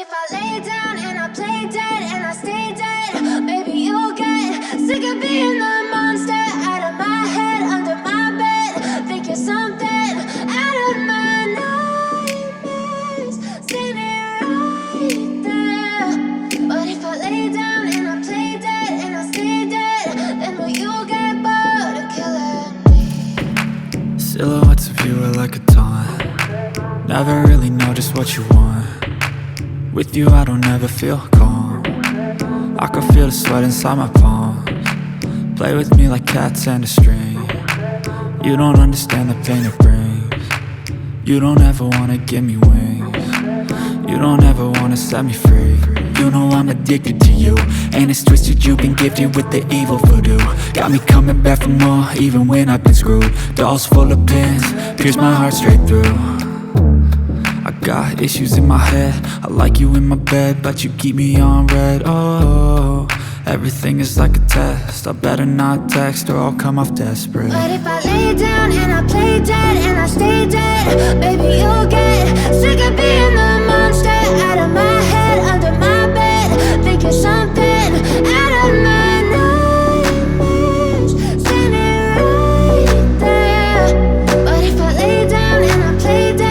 if I lay down and I play dead and I stay dead, maybe you'll get sick of being the monster out of my head, under my bed. Think you're something out of my nightmares, standing right there. But if I lay down and I play dead and I stay dead, then will you get bored of killing me? Silhouettes of you are like a taunt. Never really know just what you want. With you I don't ever feel calm. I can feel the sweat inside my palms. Play with me like cats and a string. You don't understand the pain it brings. You don't ever wanna give me wings. You don't ever wanna set me free. You know I'm addicted to you, and it's twisted, you've been gifted with the evil voodoo. Got me coming back for more, even when I've been screwed. Dolls full of pins, pierce my heart straight through. I got issues in my head, I like you in my bed, but you keep me on red. Oh, everything is like a test, I better not text or I'll come off desperate. But if I lay down and I play dead and I stay dead, baby you'll get